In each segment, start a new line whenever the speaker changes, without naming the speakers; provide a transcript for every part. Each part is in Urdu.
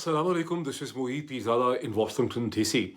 Assalamualaikum, this is Mohit Pizada in Washington DC।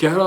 11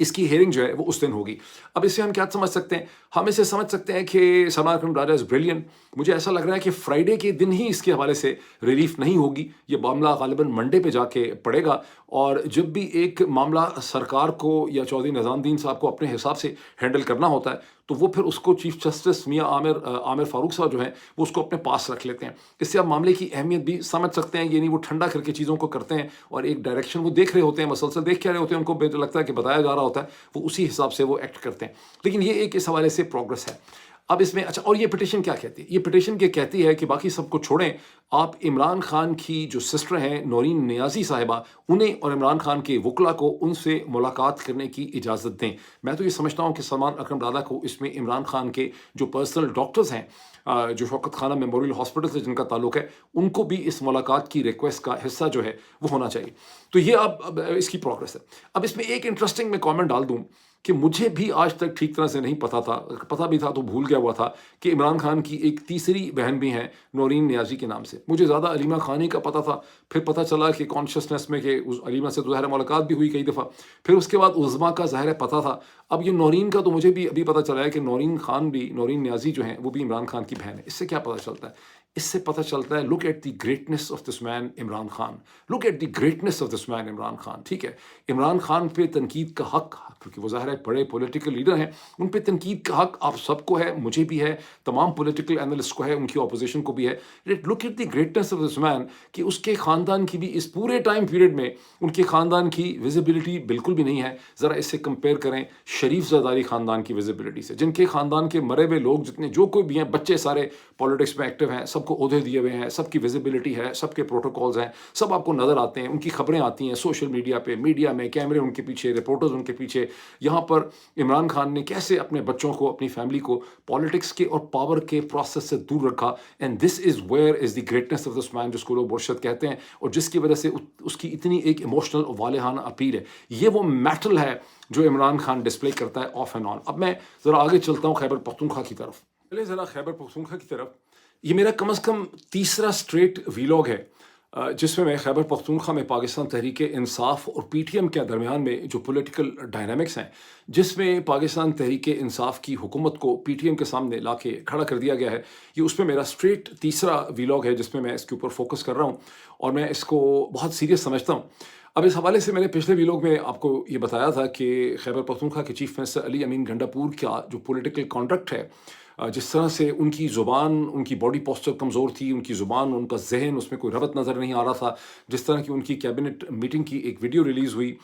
اس کی ہیئرنگ جو ہے وہ اس دن ہوگی. اب اس سے ہم کیا سمجھ سکتے ہیں؟ ہم اسے سمجھ سکتے ہیں کہ سلمان اکرم راجہ از بریلین. مجھے ایسا لگ رہا ہے کہ فرائیڈے کے دن ہی اس کے حوالے سے ریلیف نہیں ہوگی. یہ معاملہ غالباً منڈے پہ جا کے پڑے گا، اور جب بھی ایک معاملہ سرکار کو یا چودھری نظام الدین صاحب کو اپنے حساب سے ہینڈل کرنا ہوتا ہے تو وہ پھر اس کو چیف جسٹس میاں عامر فاروق صاحب جو ہیں وہ اس کو اپنے پاس رکھ لیتے ہیں. اس سے آپ معاملے کی اہمیت بھی سمجھ سکتے ہیں. یعنی وہ ٹھنڈا کر کے چیزوں کو کرتے ہیں اور ایک ڈائریکشن وہ دیکھ رہے ہوتے ہیں، مسلسل دیکھ کے رہے ہوتے ہیں، ان کو لگتا ہے کہ بتایا جا رہا ہوتا ہے، وہ اسی حساب سے وہ ایکٹ کرتے ہیں. لیکن یہ ایک اس حوالے سے پروگرس ہے. اب اس میں اچھا، اور یہ پٹیشن کیا کہتی ہے؟ یہ پٹیشن یہ کہتی ہے کہ باقی سب کو چھوڑیں، آپ عمران خان کی جو سسٹر ہیں نورین نیازی صاحبہ، انہیں اور عمران خان کے وکلا کو ان سے ملاقات کرنے کی اجازت دیں. میں تو یہ سمجھتا ہوں کہ سلمان اکرم راجہ کو اس میں عمران خان کے جو پرسنل ڈاکٹرز ہیں، جو شوکت خانہ میموریل ہاسپٹل سے جن کا تعلق ہے، ان کو بھی اس ملاقات کی ریکویسٹ کا حصہ جو ہے وہ ہونا چاہیے. تو یہ اب اس کی پروگرس ہے. اب اس میں ایک انٹرسٹنگ میں کامنٹ ڈال دوں کہ مجھے بھی آج تک ٹھیک طرح سے نہیں پتا تھا، پتا بھی تھا تو بھول گیا ہوا تھا کہ عمران خان کی ایک تیسری بہن بھی ہیں نورین نیازی کے نام سے. مجھے زیادہ علیمہ خانی کا پتا تھا، پھر پتا چلا کہ کانشیسنیس میں کہ علیمہ سے تو ظاہر ملاقات بھی ہوئی کئی دفعہ، پھر اس کے بعد عظما کا ظاہر پتا تھا. اب یہ نورین کا تو مجھے بھی ابھی پتا چلا ہے کہ نورین نیازی جو ہیں وہ بھی عمران خان کی بہن ہے. اس سے کیا پتا چلتا ہے؟ اس سے پتہ چلتا ہے look at the greatness of this man Imran Khan, look at the greatness of this man Imran Khan. ٹھیک ہے، عمران خان پہ تنقید کا حق، کیونکہ وہ ظاہر ہے بڑے پولیٹیکل لیڈر ہیں، ان پہ تنقید کا حق آپ سب کو ہے، مجھے بھی ہے، تمام پولیٹیکل اینالسٹ کو ہے، ان کی اپوزیشن کو بھی ہے. Look at the greatness of this man کہ اس کے خاندان کی بھی اس پورے ٹائم پیریڈ میں ان کے خاندان کی ویزیبلٹی بالکل بھی نہیں ہے. ذرا اس سے کمپیئر کریں شریف زرداری خاندان کی ویزیبلٹی سے، جن کے خاندان کے مرے ہوئے لوگ جتنے جو کوئی بھی ہیں، بچے سارے پالیٹکس میں ایکٹیو ہیں، سب کو عہدے دیے ہوئے ہیں، سب کی ویزیبلٹی ہے، سب کے پروٹوکولز ہیں، سب آپ کو نظر آتے ہیں، ان کی خبریں آتی ہیں سوشل میڈیا پہ، میڈیا میں، کیمرے ان کے پیچھے، رپورٹرز ان کے پیچھے. یہاں پر عمران خان نے کیسے اپنے بچوں کو، اپنی فیملی کو پالیٹکس کے اور پاور کے پروسیس سے دور رکھا. And this is where is the greatness of this man, جس کو لوگ مرشد کہتے ہیں، اور جس کی وجہ سے اس کی اتنی ایک ایموشنل اور والہانہ اپیل ہے. یہ وہ میٹل ہے جو عمران خان ڈسپلے کرتا ہے آف اینڈ آن. اب میں ذرا آگے چلتا ہوں خیبر پختونخوا کی طرف. پہلے ذرا خیبر پختونخوا کی طرف، یہ میرا کم از کم تیسرا اسٹریٹ ویلاگ ہے جس میں خیبر پختونخوا میں پاکستان تحریک انصاف اور پی ٹی ایم کے درمیان میں جو پولیٹیکل ڈائنامکس ہیں، جس میں پاکستان تحریک انصاف کی حکومت کو پی ٹی ایم کے سامنے لا کے کھڑا کر دیا گیا ہے. یہ اس میں میرا اسٹریٹ تیسرا ویلاگ ہے جس میں میں اس کے اوپر فوکس کر رہا ہوں، اور میں اس کو بہت سیریس سمجھتا ہوں. اب اس حوالے سے میں نے پچھلے ویلاگ میں آپ کو یہ بتایا تھا کہ خیبر پختونخوا کے چیف منسٹر علی امین گنڈاپور کا جو پولیٹیکل کانڈکٹ ہے، جس طرح سے ان کی زبان، ان کی باڈی پوسچر کمزور تھی، ان کی زبان، ان کا ذہن، اس میں کوئی ربط نظر نہیں آ رہا تھا. جس طرح کی ان کی کیبنٹ میٹنگ کی ایک ویڈیو ریلیز ہوئی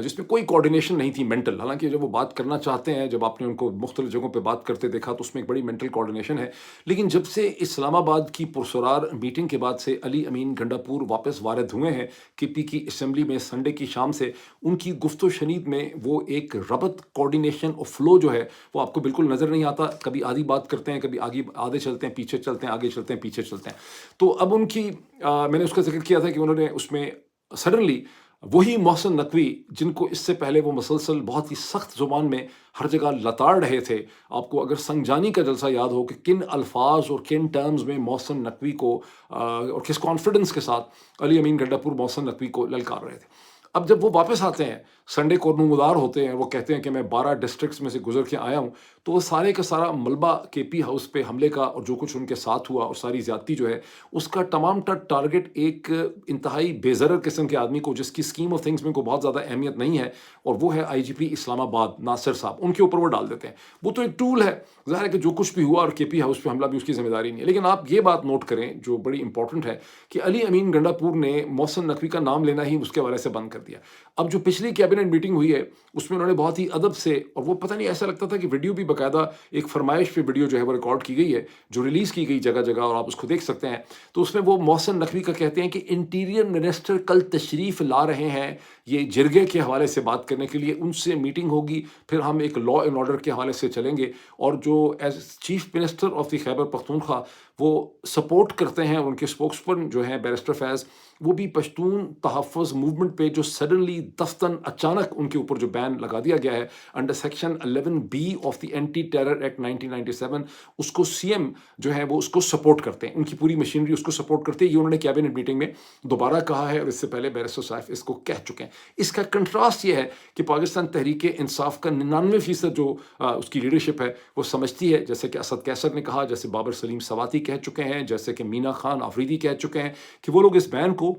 جس میں کوئی کوارڈینیشن نہیں تھی مینٹل. حالانکہ جب وہ بات کرنا چاہتے ہیں، جب آپ نے ان کو مختلف جگہوں پہ بات کرتے دیکھا تو اس میں ایک بڑی مینٹل کوارڈینیشن ہے. لیکن جب سے اسلام آباد کی پرسرار میٹنگ کے بعد سے علی امین گنڈاپور واپس وارد ہوئے ہیں کے پی کی اسمبلی میں سنڈے کی شام سے، ان کی گفت و شنید میں وہ ایک ربط، کوارڈینیشن اور فلو جو ہے وہ آپ کو بالکل نظر نہیں آتا. کبھی آدھی بات کرتے ہیں، کبھی آگے چلتے ہیں، پیچھے چلتے ہیں، آگے چلتے ہیں، پیچھے چلتے ہیں. تو اب ان کی میں نے اس کا ذکر کیا تھا کہ انہوں نے اس میں سڈنلی وہی محسن نقوی جن کو اس سے پہلے وہ مسلسل بہت ہی سخت زبان میں ہر جگہ لتاڑ رہے تھے. آپ کو اگر سنگجانی کا جلسہ یاد ہو کہ کن الفاظ اور کن ٹرمز میں محسن نقوی کو اور کس کانفیڈنس کے ساتھ علی امین گنڈاپور محسن نقوی کو للکار رہے تھے. اب جب وہ واپس آتے ہیں، سنڈے کو نمودار ہوتے ہیں، وہ کہتے ہیں کہ میں 12 ڈسٹرکٹس میں سے گزر کے آیا ہوں، تو وہ سارے کا سارا ملبہ کے پی ہاؤس پہ حملے کا اور جو کچھ ان کے ساتھ ہوا اور ساری زیادتی جو ہے اس کا تمام ٹارگٹ ایک انتہائی بے ضرر قسم کے آدمی کو، جس کی اسکیم آف تھنگس میں کوئی بہت زیادہ اہمیت نہیں ہے، اور وہ ہے آئی جی پی اسلام آباد ناصر صاحب. ان کے اوپر وہ ڈال دیتے ہیں. وہ تو ایک ٹول ہے، ظاہر ہے کہ جو کچھ بھی ہوا اور کے پی ہاؤس پہ حملہ بھی اس کی ذمہ داری نہیں ہے. لیکن آپ یہ بات نوٹ کریں جو بڑی امپورٹنٹ ہے کہ علی امین گنڈاپور نے محسن نقوی کا نام لینا ہی اس کے حوالے سے بند کر دیا. اب جو پچھلی کیبنٹ میٹنگ ہوئی ہے اس میں انہوں نے بہت ہی ادب سے، اور وہ پتہ نہیں ایسا لگتا تھا کہ ویڈیو بھی باقاعدہ ایک فرمائش پہ ویڈیو جو ہے وہ ریکارڈ کی گئی ہے، جو ریلیز کی گئی جگہ جگہ، اور آپ اس کو دیکھ سکتے ہیں. تو اس میں وہ محسن نقوی کا کہتے ہیں کہ انٹیریئر منسٹر کل تشریف لا رہے ہیں یہ جرگے کے حوالے سے بات کرنے کے لیے، ان سے میٹنگ ہوگی، پھر ہم ایک لا اینڈ آرڈر کے حوالے سے چلیں گے. اور جو as chief minister of the Khyber Pakhtunkhwa وہ سپورٹ کرتے ہیں، ان کے اسپوکس پرسن جو ہیں بیرسٹر فیض، وہ بھی پشتون تحفظ موومنٹ پہ جو سڈنلی دفتن اچانک ان کے اوپر جو بین لگا دیا گیا ہے under section 11B of the anti terror act 1997 اس کو CM جو ہے وہ اس کو سپورٹ کرتے ہیں, ان کی پوری مشینری اس کو سپورٹ کرتے ہیں. یہ انہوں نے کیبنٹ میٹنگ میں دوبارہ کہا ہے, اور اس سے پہلے بیرسٹر صائف اس کو کہہ چکے ہیں. اس کا کنٹراسٹ یہ ہے کہ پاکستان تحریک انصاف کا 99% جو اس کی لیڈرشپ ہے وہ سمجھتی ہے, جیسے کہ اسد کیسر نے کہا, جیسے بابر سلیم سواتی کہہ چکے ہیں, جیسے کہ مینا خان آفریدی کہہ چکے ہیں, کہ وہ لوگ اس بین کو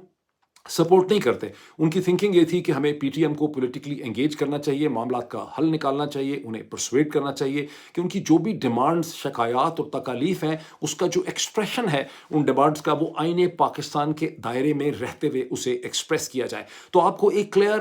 سپورٹ نہیں کرتے. ان کی تھنکنگ یہ تھی کہ ہمیں PTM کو پولیٹیکلی انگیج کرنا چاہیے, معاملات کا حل نکالنا چاہیے, انہیں پرسویٹ کرنا چاہیے کہ ان کی جو بھی ڈیمانڈز, شکایات اور تکالیف ہیں اس کا جو ایکسپریشن ہے ان ڈیمانڈز کا, وہ آئین پاکستان کے دائرے میں رہتے ہوئے اسے ایکسپریس کیا جائے. تو آپ کو ایک کلیئر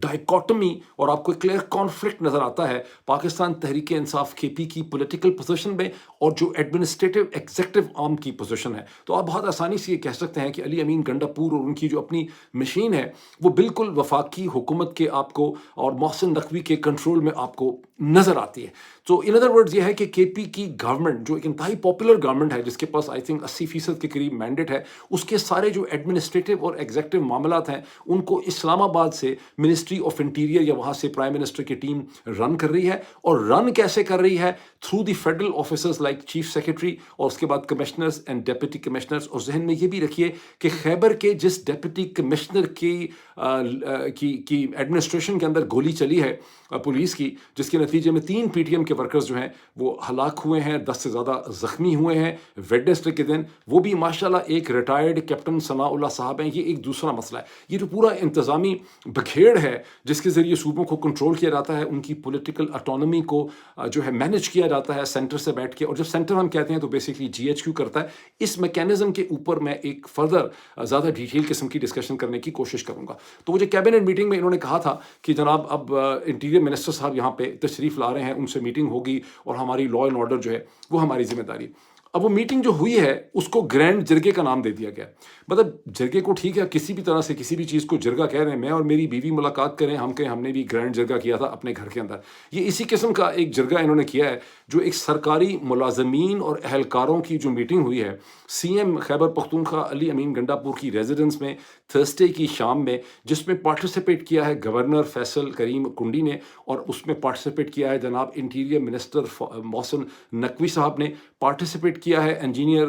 ڈائیکاٹمی اور آپ کو ایک کلیئر کانفلکٹ نظر آتا ہے پاکستان تحریک انصاف KP کی پولیٹیکل پوزیشن میں اور جو ایڈمنسٹریٹو ایگزیکٹو آرم کی پوزیشن ہے. تو آپ بہت آسانی سے یہ کہہ سکتے ہیں کہ علی امین گنڈاپور اور ان کی جو اپنی مشین ہے وہ بالکل وفاقی حکومت کے آپ کو اور محسن نقوی کے کنٹرول میں آپ کو نظر آتی ہے. تو ان ادر ورڈز یہ ہے کہ KP کی گورنمنٹ جو ایک انتہائی پاپولر گورنمنٹ ہے, جس کے پاس آئی تھنک 80% کے قریب مینڈیٹ ہے, اس کے سارے جو ایڈمنسٹریٹو اور ایگزیکٹو معاملات ہیں ان کو اسلام آباد سے منسٹری آف انٹیریئر یا وہاں سے پرائم منسٹر کی ٹیم رن کر رہی ہے. اور رن کیسے کر رہی ہے؟ Through the federal officers like chief secretary, اور اس کے بعد کمشنرز اینڈ ڈیپٹی کمشنرز. اور ذہن میں یہ بھی رکھیے کہ خیبر کے جس ڈیپٹی کمشنر کی ایڈمنسٹریشن کے اندر گولی چلی ہے پولیس کی, جس کے نتیجے میں 3 PTM کے ورکرز جو ہیں وہ ہلاک ہوئے ہیں, 10 سے زیادہ زخمی ہوئے ہیں ویڈنسڈے کے دن, وہ بھی ماشاءاللہ ایک ریٹائرڈ کیپٹن ثناء اللہ صاحب ہیں. یہ ایک دوسرا مسئلہ ہے. یہ جو پورا انتظامی بکھیڑ ہے جس کے ذریعے صوبوں کو کنٹرول کیا جاتا ہے, ان کی پولیٹیکل اٹانومی کو جو ہے مینیج کیا جاتا ہے سینٹر سے بیٹھ کے, اور جب سینٹر ہم کہتے ہیں تو بیسکلی GHQ کرتا ہے. اس میکینزم کے اوپر میں ایک فردر زیادہ ڈیٹیل قسم کی ڈسکشن کرنے کی کوشش کروں گا. تو وہ جو کیبنٹ میٹنگ میں انہوں نے کہا تھا کہ جناب اب انٹیریئر منسٹر صاحب یہاں پہ تشریف لا رہے ہیں, ان سے میٹنگ ہوگی اور ہماری لا اینڈ آرڈر جو ہے وہ ہماری ذمہ داری. اب وہ میٹنگ جو ہوئی ہے اس کو گرینڈ جرگے کا نام دے دیا گیا. مطلب جرگے کو ٹھیک ہے, کسی بھی طرح سے کسی بھی چیز کو جرگہ کہہ رہے ہیں. میں اور میری بیوی ملاقات کریں, ہم کہیں ہم نے بھی گرینڈ جرگہ کیا تھا اپنے گھر کے اندر. یہ اسی قسم کا ایک جرگہ انہوں نے کیا ہے جو ایک سرکاری ملازمین اور اہلکاروں کی جو میٹنگ ہوئی ہے CM خیبر پختونخوا علی امین گنڈاپور کی ریزیڈنس میں تھرسڈے کی شام میں, جس میں پارٹیسپیٹ کیا ہے گورنر فیصل کریم کنڈی نے, اور اس میں پارٹیسپیٹ کیا ہے جناب انٹیریئر منسٹر محسن نقوی صاحب نے, پارٹیسپیٹ کیا ہے انجینئر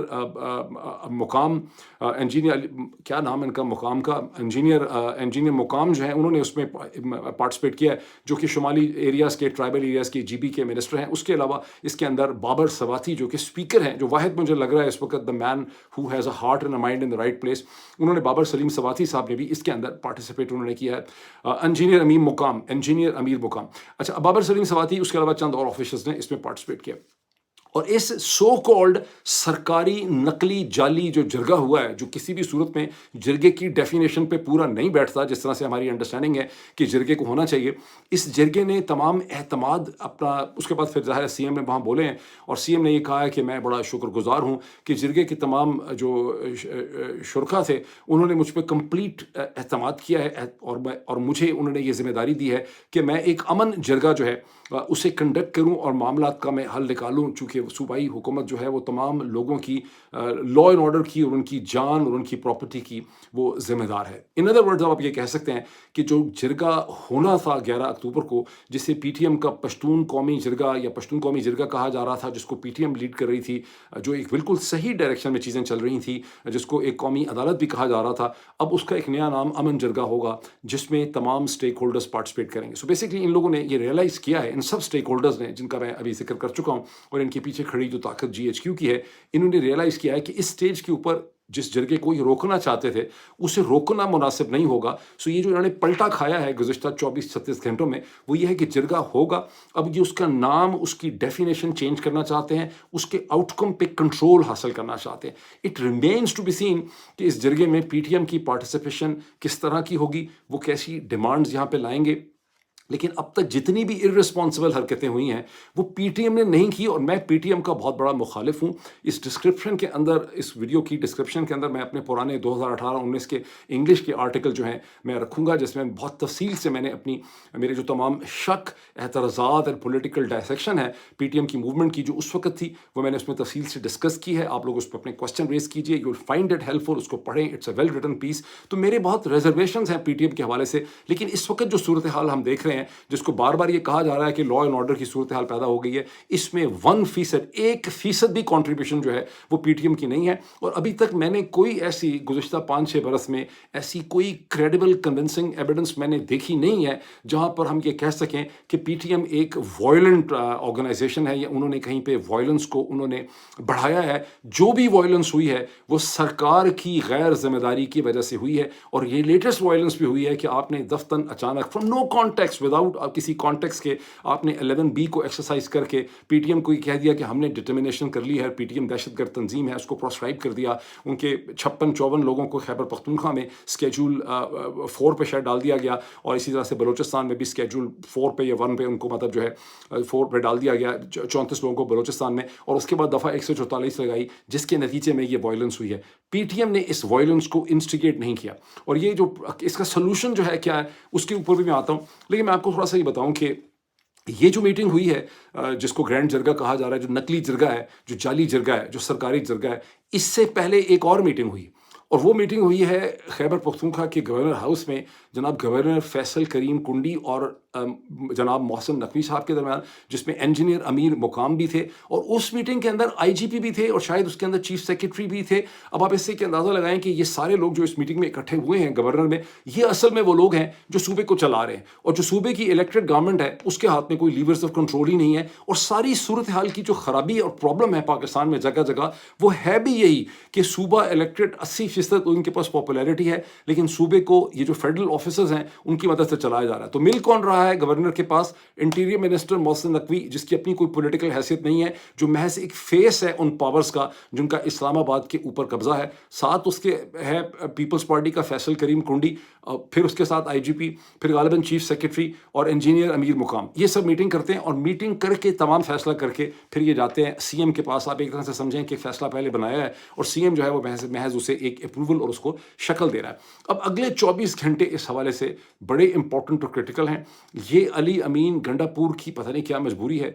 مقام, انجینئر کیا نام ہے ان کا مقام کا, انجینئر مقام جو ہیں انہوں نے اس میں پارٹیسپیٹ کیا ہے, جو کہ شمالی ایریاز کے ٹرائبل ایریاز کے GB کے منسٹر ہیں. اس کے علاوہ اس کے اندر بابر سواتی جو کہ اسپیکر ہیں, جو واحد مجھے لگ رہا ہے اس وقت the man who has a heart and a mind in the right place, انہوں نے بابر سلیم سواتی صاحب نے بھی اس کے اندر پارٹیسپیٹ انہوں نے کیا ہے. انجینئر امیر مقام. اچھا, بابر سلیم سواتی, اس کے علاوہ چند اور آفیسرز نے اس میں پارٹیسپیٹ کیا. اور اس سو کالڈ سرکاری نقلی جعلی جو جرگہ ہوا ہے, جو کسی بھی صورت میں جرگے کی ڈیفینیشن پہ پورا نہیں بیٹھتا جس طرح سے ہماری انڈرسٹینڈنگ ہے کہ جرگے کو ہونا چاہیے, اس جرگے نے تمام اعتماد اپنا, اس کے بعد پھر ظاہر CM نے وہاں بولے ہیں, اور CM نے یہ کہا ہے کہ میں بڑا شکر گزار ہوں کہ جرگے کے تمام جو شرکا تھے انہوں نے مجھ پہ کمپلیٹ اعتماد کیا ہے, اور مجھے انہوں نے یہ ذمہ داری دی ہے کہ میں ایک امن جرگہ جو ہے اسے کنڈکٹ کروں اور معاملات کا میں حل نکالوں, چونکہ صوبائی حکومت جو ہے وہ تمام لوگوں کی لا اینڈ آرڈر کی اور ان کی جان اور ان کی پراپرٹی کی وہ ذمہ دار ہے. ان ادر ورڈز آپ یہ کہہ سکتے ہیں کہ جو جرگہ ہونا تھا 11 اکتوبر کو, جسے PTM کا پشتون قومی جرگہ یا پشتون قومی جرگہ کہا جا رہا تھا, جس کو PTM لیڈ کر رہی تھی, جو ایک بالکل صحیح ڈائریکشن میں چیزیں چل رہی تھیں, جس کو ایک قومی عدالت بھی کہا جا رہا تھا, اب اس کا ایک نیا نام امن جرگہ ہوگا جس میں تمام اسٹیک ہولڈرز پارٹیسپیٹ کریں گے. سو بیسکلی ان لوگوں نے یہ ریئلائز کیا ہے, ان سب اسٹیک ہولڈرز نے, جن کا میں ابھی ذکر کر چکا ہوں, اور ان کے پیچھے کھڑی جو طاقت GHQ کی ہے, انہوں نے ریئلائز کیا ہے کہ اس سٹیج کے اوپر جس جرگے کو یہ روکنا چاہتے تھے اسے روکنا مناسب نہیں ہوگا. سو یہ جو انہوں نے پلٹا کھایا ہے گزشتہ 24-36 گھنٹوں میں, وہ یہ ہے کہ جرگہ ہوگا, اب یہ اس کا نام, اس کی ڈیفینیشن چینج کرنا چاہتے ہیں, اس کے آؤٹ کم پہ کنٹرول حاصل کرنا چاہتے ہیں. It remains to be seen کہ اس جرگے میں PTM کی پارٹیسپیشن کس طرح کی ہوگی, وہ کیسی ڈیمانڈز یہاں پہ لائیں گے. لیکن اب تک جتنی بھی ارسپانسبل حرکتیں ہوئی ہیں وہ PTM نے نہیں کی, اور میں PTM کا بہت بڑا مخالف ہوں. اس ڈسکرپشن کے اندر, اس ویڈیو کی ڈسکرپشن کے اندر میں اپنے پرانے 2018-19 کے انگلش کے آرٹیکل جو ہیں میں رکھوں گا, جس میں بہت تفصیل سے میں نے میرے جو تمام شک, اعتراضات اور پولیٹیکل ڈائسیکشن ہے PTM کی موومنٹ کی جو اس وقت تھی, وہ میں نے اس میں تفصیل سے ڈسکس کی ہے. آپ لوگ اس پہ اپنے کوسچن ریز کیجئے, you will find it helpful, اس کو پڑھیں, it's a well written piece. تو میرے بہت ریزرویشنز ہیں PTM کے حوالے سے, لیکن اس وقت جو صورتحال ہم دیکھ رہے ہیں ہیں جس کو بار بار یہ کہا جا رہا ہے کہ لا اینڈ آرڈر کی صورتحال پیدا ہو گئی ہے، اس میں 1% بھی کنٹریبیوشن جو ہے وہ پی ٹی ایم کی نہیں ہے. اور ابھی تک میں نے کوئی ایسی گزشتہ 5-6 برس میں ایسی کوئی کریڈیبل کنونسنگ ایویڈنس میں نے دیکھی نہیں ہے جہاں پر ہم یہ کہہ سکیں کہ پی ٹی ایم ایک وائلنٹ آرگنائزیشن ہے یا انہوں نے کہیں پہ وائلنس کو انہوں نے بڑھایا ہے. جو بھی وائلنس ہوئی ہے وہ سرکار کی غیر ذمہ داری کی وجہ سے ہوئی ہے. اور یہ لیٹسٹ وائلنس بھی ہوئی ہے کہ آپ نے دفتن اچانک فرام نو کانٹیکس وداؤٹ کسی کانٹیکس کے آپ نے 11B کو ایکسرسائز کر کے پی ٹی ایم کو یہ کہہ دیا کہ ہم نے ڈٹرمنیشن کر لی ہے، پی ٹی ایم دہشت گرد تنظیم ہے، اس کو پروسکرائب کر دیا. ان کے 56-54 لوگوں کو خیبر پختونخوا میں اسکیجول 4 پہ شاید ڈال دیا گیا، اور اسی طرح سے بلوچستان میں بھی اسکیجول 4 پہ یا 1 پہ ان کو مطلب جو ہے 4 پہ ڈال دیا گیا 34 لوگوں کو بلوچستان میں. اور اس کے بعد دفعہ 144 لگائی جس کے نتیجے میں یہ وائلنس ہوئی ہے. پی ٹی ایم نے اس وائلنس کو انسٹیگیٹ نہیں کیا. اور یہ جو اس کا سلوشن جو ہے کیا ہے اس کے اوپر بھی میں آتا ہوں. لیکن میں آپ کو تھوڑا سا یہ بتاؤں کہ یہ جو میٹنگ ہوئی ہے جس کو گرینڈ جرگہ کہا جا رہا ہے، جو نقلی جرگہ ہے، جو جعلی جرگہ ہے، جو سرکاری جرگہ ہے، اس سے پہلے ایک اور میٹنگ ہوئی، اور وہ میٹنگ ہوئی ہے خیبر پختونخوا کے گورنر ہاؤس میں جناب گورنر فیصل کریم کنڈی اور جناب محسن نقوی صاحب کے درمیان، جس میں انجینئر امیر مقام بھی تھے، اور اس میٹنگ کے اندر آئی جی پی بھی تھے، اور شاید اس کے اندر چیف سیکرٹری بھی تھے. اب آپ اس سے اندازہ لگائیں کہ یہ سارے لوگ جو اس میٹنگ میں اکٹھے ہوئے ہیں گورنر میں، یہ اصل میں وہ لوگ ہیں جو صوبے کو چلا رہے ہیں، اور جو صوبے کی الیکٹڈ گورنمنٹ ہے اس کے ہاتھ میں کوئی لیورز آف کنٹرول ہی نہیں ہے. اور ساری صورتحال کی جو خرابی اور پرابلم ہے پاکستان میں جگہ جگہ، وہ ہے بھی یہی کہ صوبہ الیکٹڈ 80% ان کے پاس پاپولیرٹی ہے، لیکن صوبے کو یہ جو فیڈرل آفیسرز ہیں ان کی مدد سے چلایا جا رہا ہے. تو مل کون رہا ہے گورنر کے پاس؟ انٹیریئر منسٹر محسن نقوی، جس کی اپنی کوئی پولیٹیکل حیثیت نہیں ہے، جو محض ایک فیس ہے ان پاورز کا جن کا اسلام آباد کے اوپر قبضہ ہے. ساتھ اس کے ہے پیپلز پارٹی کا فیصل کریم کنڈی، پھر اس کے ساتھ آئی جی پی، پھر غالباً چیف سیکرٹری اور انجینئر امیر مقام. یہ سب میٹنگ کرتے ہیں، اور میٹنگ کر کے تمام فیصلہ کر کے پھر یہ جاتے ہیں سی ایم کے پاس. آپ ایک طرح سے سمجھیں کہ فیصلہ پہلے بنایا ہے اور سی ایم جو ہے وہ محض اسے ایک اپروول اور اس کو شکل دے رہا ہے. اب اگلے 24 گھنٹے اس حوالے سے بڑے امپورٹنٹ اور کرٹیکل ہیں. یہ علی امین گنڈا پور کی پتہ نہیں کیا مجبوری ہے،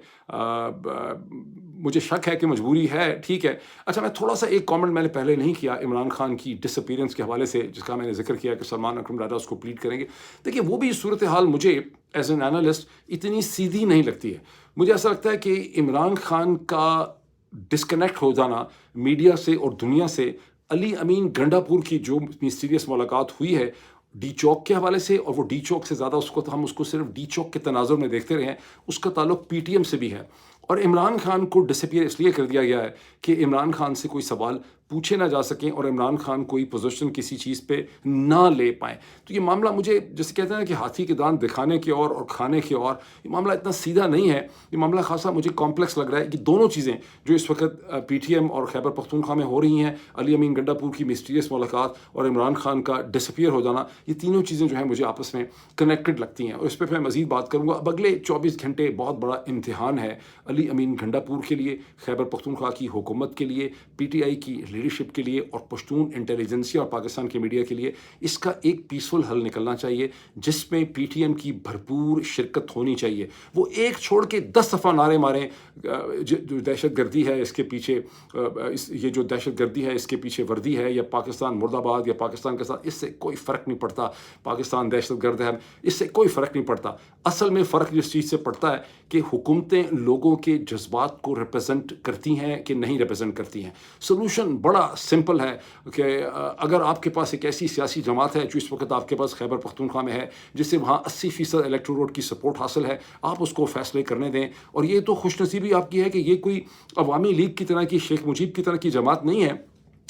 مجھے شک ہے کہ مجبوری ہے، ٹھیک ہے. اچھا، میں تھوڑا سا ایک کامنٹ میں نے پہلے نہیں کیا عمران خان کی ڈس اپیرنس کے حوالے سے، جس کا میں نے ذکر کیا کہ سلمان اکرم راجہ اس کو پلیڈ کریں گے. دیکھیے، وہ بھی صورتحال مجھے ایز این اینالسٹ اتنی سیدھی نہیں لگتی ہے. مجھے ایسا لگتا ہے کہ عمران خان کا ڈسکنیکٹ ہو جانا میڈیا سے اور دنیا سے، علی امین گنڈا پور کی جو اتنی سیریس ملاقات ہوئی ہے ڈی چوک کے حوالے سے، اور وہ ڈی چوک سے زیادہ ہم اس کو صرف ڈی چوک کے تناظر میں دیکھتے رہے ہیں، اس کا تعلق پی ٹی ایم سے بھی ہے. اور عمران خان کو ڈس اپیئر اس لیے کر دیا گیا ہے کہ عمران خان سے کوئی سوال پوچھے نہ جا سکیں اور عمران خان کوئی پوزیشن کسی چیز پہ نہ لے پائیں. تو یہ معاملہ مجھے جیسے کہتے ہیں کہ ہاتھی کے دانت دکھانے کے اور کھانے کے اور، یہ معاملہ اتنا سیدھا نہیں ہے. یہ معاملہ خاصا مجھے کمپلیکس لگ رہا ہے کہ دونوں چیزیں جو اس وقت پی ٹی ایم اور خیبر پختونخوا میں ہو رہی ہیں، علی امین گنڈا پور کی مسٹیریس ملاقات اور عمران خان کا ڈس اپیئر ہو جانا، یہ تینوں چیزیں جو ہیں مجھے آپس میں کنیکٹڈ لگتی ہیں. اور اس پہ میں مزید بات کروں گا. اب اگلے 24 گھنٹے بہت بڑا امتحان ہے علی امین گنڈا پور کے لیے، خیبر پختونخوا کی حکومت کے لیے، پی ٹی آئی کی لیڈرشپ کے لیے، اور پشتون انٹیلیجنسیا اور پاکستان کے میڈیا کے لیے. اس کا ایک پیسفل حل نکلنا چاہیے جس میں پی ٹی ایم کی بھرپور شرکت ہونی چاہیے. وہ ایک چھوڑ کے 10 دفعہ نعرے ماریں جو دہشت گردی ہے اس کے پیچھے، یہ جو دہشت گردی ہے اس کے پیچھے وردی ہے، یا پاکستان مرد آباد یا پاکستان کے ساتھ، اس سے کوئی فرق نہیں پڑتا. پاکستان دہشت گرد ہے، اس سے کوئی فرق نہیں پڑتا. اصل میں فرق جس چیز سے پڑتا ہے کہ حکومتیں لوگوں کے جذبات کو ریپرزینٹ کرتی ہیں کہ نہیں ریپرزینٹ کرتی ہیں. سلوشن بڑا سمپل ہے کہ اگر آپ کے پاس ایک ایسی سیاسی جماعت ہے جو اس وقت آپ کے پاس خیبر پختونخوا میں ہے، جس سے وہاں 80% الیکٹوریٹ کی سپورٹ حاصل ہے، آپ اس کو فیصلے کرنے دیں. اور یہ تو خوش نصیبی آپ کی ہے کہ یہ کوئی عوامی لیگ کی طرح کی، شیخ مجیب کی طرح کی جماعت نہیں ہے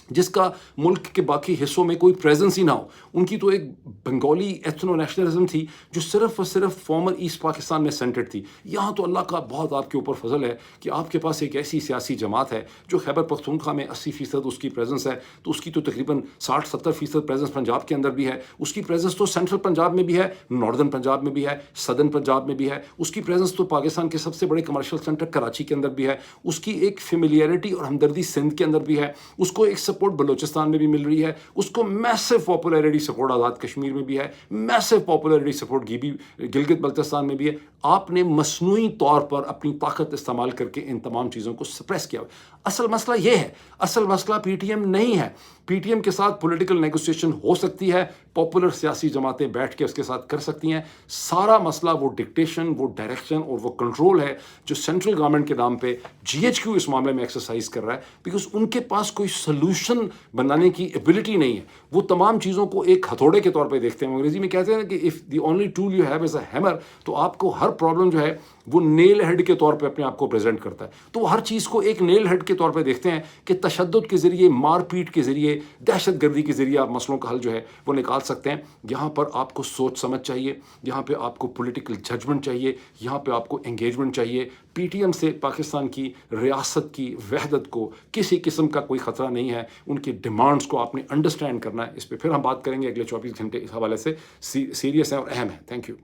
جس کا ملک کے باقی حصوں میں کوئی پریزنس ہی نہ ہو. ان کی تو ایک بنگالی ایتھنو نیشنلزم تھی جو صرف اور صرف فارمر ایسٹ پاکستان میں سینٹرڈ تھی. یہاں تو اللہ کا بہت آپ کے اوپر فضل ہے کہ آپ کے پاس ایک ایسی سیاسی جماعت ہے جو خیبر پختونخوا میں 80% اس کی پریزنس ہے، تو اس کی تو تقریباً 60-70% پریزنس پنجاب کے اندر بھی ہے. اس کی پریزنس تو سینٹرل پنجاب میں بھی ہے، ناردرن پنجاب میں بھی ہے، سدرن پنجاب میں بھی ہے. اس کی پریزنس تو پاکستان کے سب سے بڑے کمرشل سینٹر کراچی کے اندر بھی ہے. اس کی ایک فیملیئرٹی اور ہمدردی سندھ کے اندر بھی ہے. اس کو ایک سپورٹ بلوچستان میں بھی مل رہی ہے. اس کو میسو پاپولیرٹی سپورٹ آزاد کشمیر میں بھی ہے، میسو پاپولیرٹی سپورٹ گلگت بلتستان میں بھی ہے. آپ نے مصنوعی طور پر اپنی طاقت استعمال کر کے ان تمام چیزوں کو سپریس کیا. اصل مسئلہ یہ ہے، اصل مسئلہ پی ٹی ایم نہیں ہے۔ پی ٹی ایم کے ساتھ پولیٹیکل نیگوسیشن ہو سکتی ہے، پاپولر سیاسی جماعتیں بیٹھ کے اس کے ساتھ کر سکتی ہیں۔ سارا مسئلہ وہ ڈکٹیشن، وہ ڈائریکشن اور وہ کنٹرول ہے جو سینٹرل گورنمنٹ کے نام پہ جی ایچ کیو اس معاملے میں ایکسرسائز کر رہا ہے، بیکاز ان کے پاس کوئی سلوشن بنانے کی ایبلٹی نہیں ہے۔ وہ تمام چیزوں کو ایک ہتھوڑے کے طور پہ دیکھتے ہیں۔ انگریزی میں کہتے ہیں کہ if the only tool you have is a hammer, تو آپ کو ہر پرابلم جو ہے وہ نیل ہیڈ کے طور پہ اپنے آپ کو پریزنٹ کرتا ہے۔ تو وہ ہر چیز کو ایک نیل ہیڈ کے طور پہ دیکھتے ہیں کہ تشدد کے ذریعے، مار پیٹ کے ذریعے، دہشت گردی کے ذریعے آپ مسئلوں کا حل جو ہے وہ نکال سکتے ہیں۔ یہاں پر آپ کو سوچ سمجھ چاہیے، یہاں پہ آپ کو پولیٹیکل ججمنٹ چاہیے، یہاں پہ آپ کو انگیجمنٹ چاہیے۔ پی ٹی ایم سے پاکستان کی ریاست کی وحدت کو کسی قسم کا کوئی خطرہ نہیں ہے۔ ان کی ڈیمانڈز کو آپ نے انڈرسٹینڈ کرنا ہے۔ اس پہ پھر ہم بات کریں گے اگلے 24 گھنٹے، اس حوالے سے سیریس ہیں اور اہم ہیں۔ Thank you.